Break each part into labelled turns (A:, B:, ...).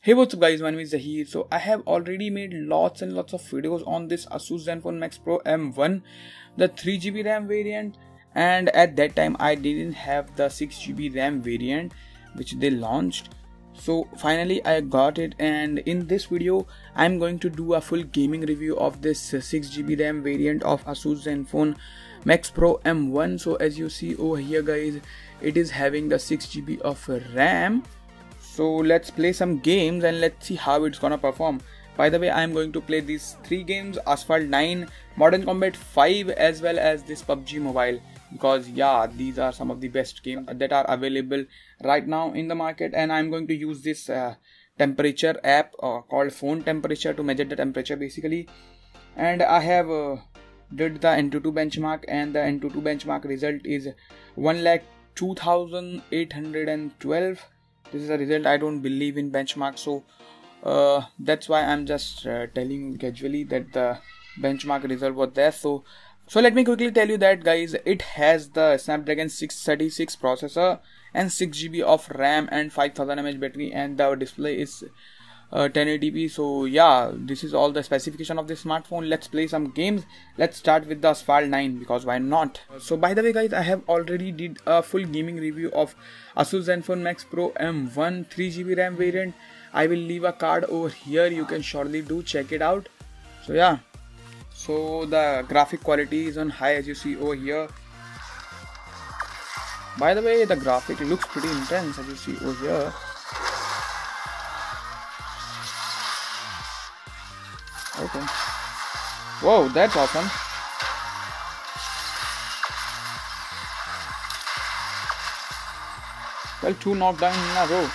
A: Hey, what's up guys, my name is Zahir. So I have already made lots and lots of videos on this Asus Zenfone Max Pro M1, the 3GB RAM variant, and at that time I didn't have the 6GB RAM variant which they launched. So finally I got it, and in this video I'm going to do a full gaming review of this 6GB RAM variant of Asus Zenfone Max Pro M1. So as you see over here guys, it is having the 6GB of RAM. So let's play some games and let's see how it's gonna perform. By the way, I am going to play these 3 games: Asphalt 9, Modern Combat 5, as well as this PUBG Mobile, because yeah, these are some of the best games that are available right now in the market. And I'm going to use this temperature app called Phone Temperature to measure the temperature basically. And I have did the N22 benchmark, and the N22 benchmark result is 1,02,812. This is a result. I don't believe in benchmark, so that's why I'm just telling you casually that the benchmark result was there. So let me quickly tell you that guys, it has the Snapdragon 636 processor and 6GB of RAM and 5000 mAh battery, and the display is 1080p. So yeah, this is all the specification of this smartphone. Let's play some games. Let's start with the Asphalt 9, because why not? So by the way guys, I have already did a full gaming review of Asus Zenfone Max Pro M1 3GB RAM variant. I will leave a card over here, you can surely do check it out. So yeah, so the graphic quality is on high, as you see over here. By the way, the graphic looks pretty intense, as you see over here. Okay. Whoa, that's awesome. Well, 2 knockdowns in a row.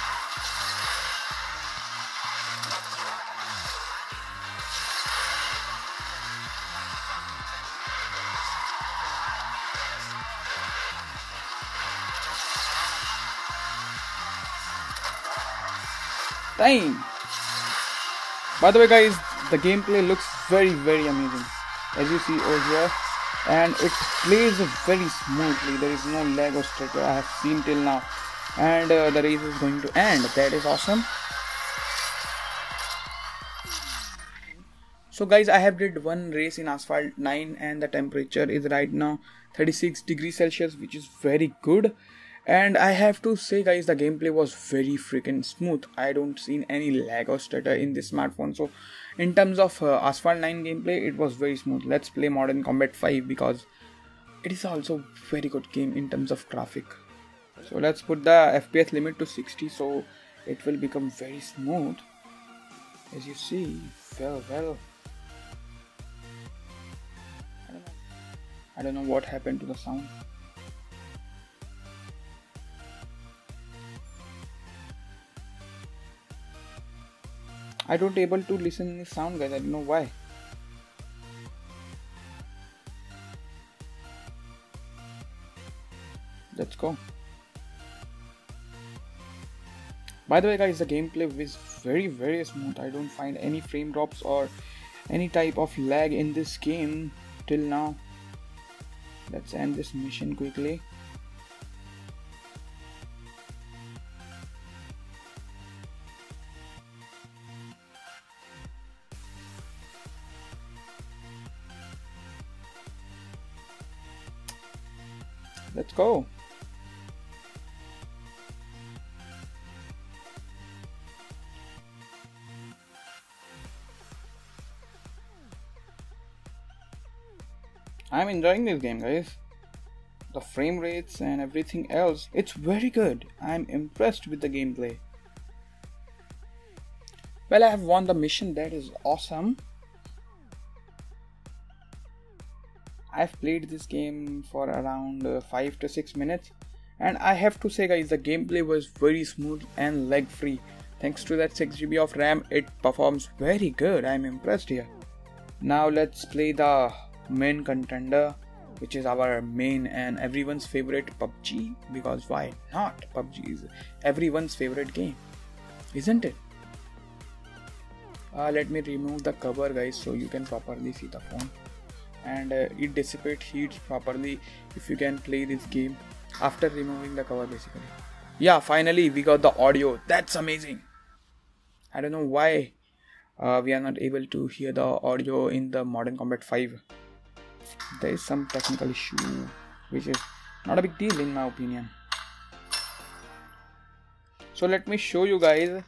A: Dang. By the way guys, the gameplay looks very amazing, as you see over here, and it plays very smoothly. There is no lag or stutter I have seen till now, and the race is going to end. That is awesome. So guys, I have did one race in Asphalt 9, and the temperature is right now 36 degrees Celsius, which is very good. And I have to say guys, the gameplay was very freaking smooth. I don't see any lag or stutter in this smartphone. So in terms of Asphalt 9 gameplay, it was very smooth. Let's play Modern Combat 5, because it is also very good game in terms of graphic. So let's put the FPS limit to 60, so it will become very smooth, as you see. Well, I don't know what happened to the sound. I don't able to listen this sound guys, I don't know why. Let's go. By the way guys, the gameplay is very smooth. I don't find any frame drops or any type of lag in this game till now. Let's end this mission quickly. Let's go. I'm enjoying this game guys. The frame rates and everything else, it's very good. I'm impressed with the gameplay. Well, I have won the mission, that is awesome. I've played this game for around 5 to 6 minutes, and I have to say guys, the gameplay was very smooth and lag free. Thanks to that 6GB of RAM, it performs very good. I'm impressed here. Now let's play the main contender, which is our main and everyone's favorite PUBG, because why not? PUBG is everyone's favorite game, isn't it? Let me remove the cover guys, so you can properly see the phone, and it dissipates heat properly if you can play this game after removing the cover basically. Yeah, finally we got the audio. That's amazing. I don't know why we are not able to hear the audio in the Modern Combat 5. There is some technical issue, which is not a big deal in my opinion. So let me show you guys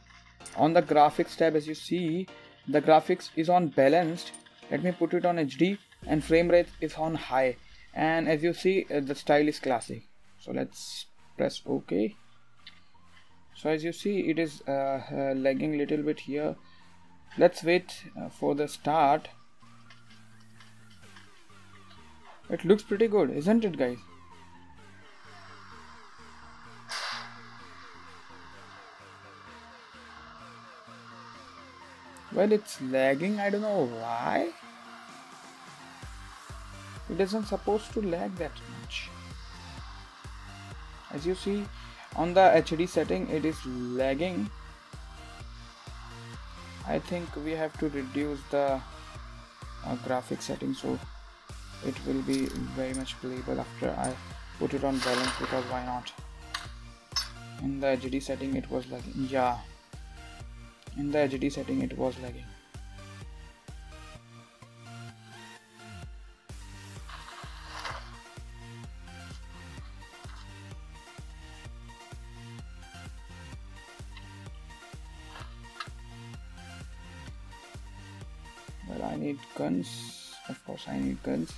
A: on the graphics tab. As you see, the graphics is on balanced. Let me put it on HD, and frame rate is on high, and as you see the style is classic. So let's press OK. So as you see, it is lagging little bit here. Let's wait for the start. It looks pretty good, isn't it, guys? Well, it's lagging. I don't know why. It isn't supposed to lag that much. As you see, on the HD setting, it is lagging. I think we have to reduce the graphic setting so it will be very much playable after I put it on balance, because why not? In the HD setting it was lagging. Yeah, in the HD setting it was lagging. Well, I need guns. Of course I need guns.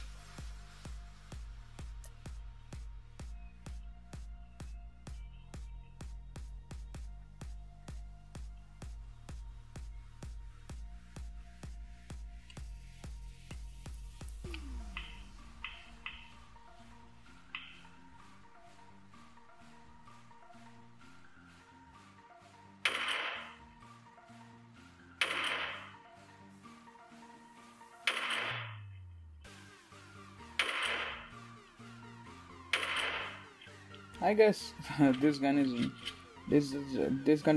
A: I guess this gun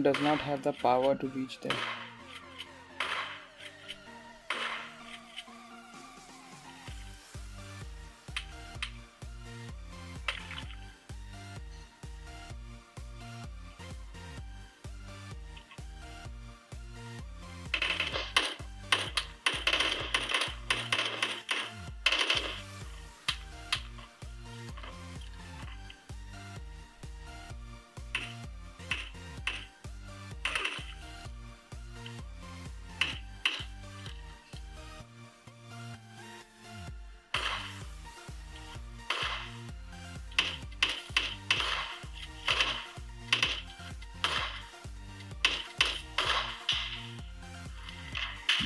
A: does not have the power to reach there.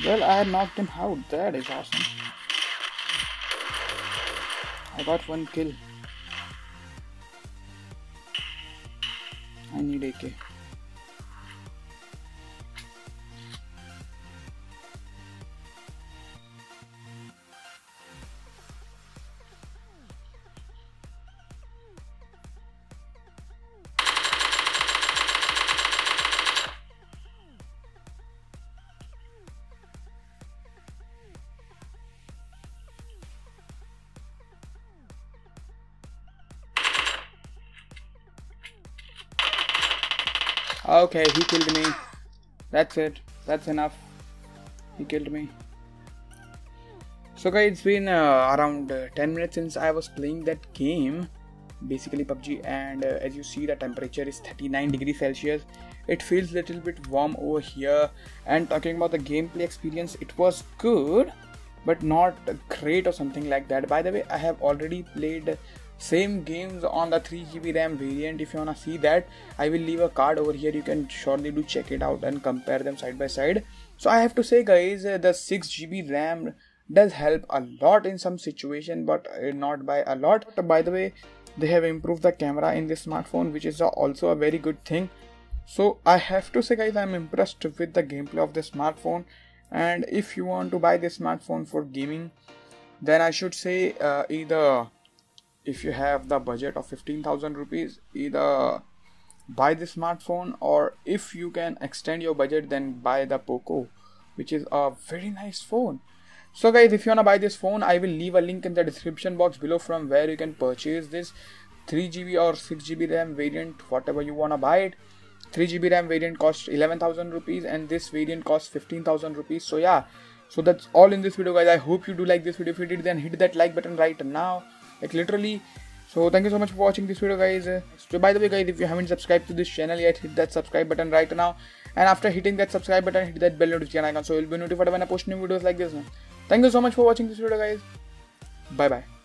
A: Well, I knocked him out. That is awesome. I got one kill. I need AK. Okay, he killed me. That's it. That's enough. He killed me. So guys, it's been around 10 minutes since I was playing that game, basically PUBG, and as you see the temperature is 39 degrees Celsius. It feels little bit warm over here, and talking about the gameplay experience, it was good but not great or something like that. By the way, I have already played same games on the 3GB RAM variant. If you wanna see that, I will leave a card over here. You can surely do check it out and compare them side by side. So I have to say guys, the 6GB RAM does help a lot in some situation, but not by a lot. By the way, they have improved the camera in this smartphone, which is also a very good thing. So I have to say guys, I'm impressed with the gameplay of the smartphone. And if you want to buy this smartphone for gaming, then I should say either if you have the budget of 15,000 rupees, either buy the smartphone, or if you can extend your budget, then buy the Poco, which is a very nice phone. So guys, if you wanna buy this phone, I will leave a link in the description box below from where you can purchase this 3GB or 6GB RAM variant, whatever you wanna buy it. 3GB RAM variant costs 11,000 rupees and this variant costs 15,000 rupees. So yeah, so that's all in this video guys. I hope you do like this video. If you did, then hit that like button right now, like literally. So thank you so much for watching this video guys. So by the way guys, if you haven't subscribed to this channel yet, hit that subscribe button right now, and after hitting that subscribe button, hit that bell notification icon so you'll be notified when I post new videos like this. Thank you so much for watching this video guys. Bye bye.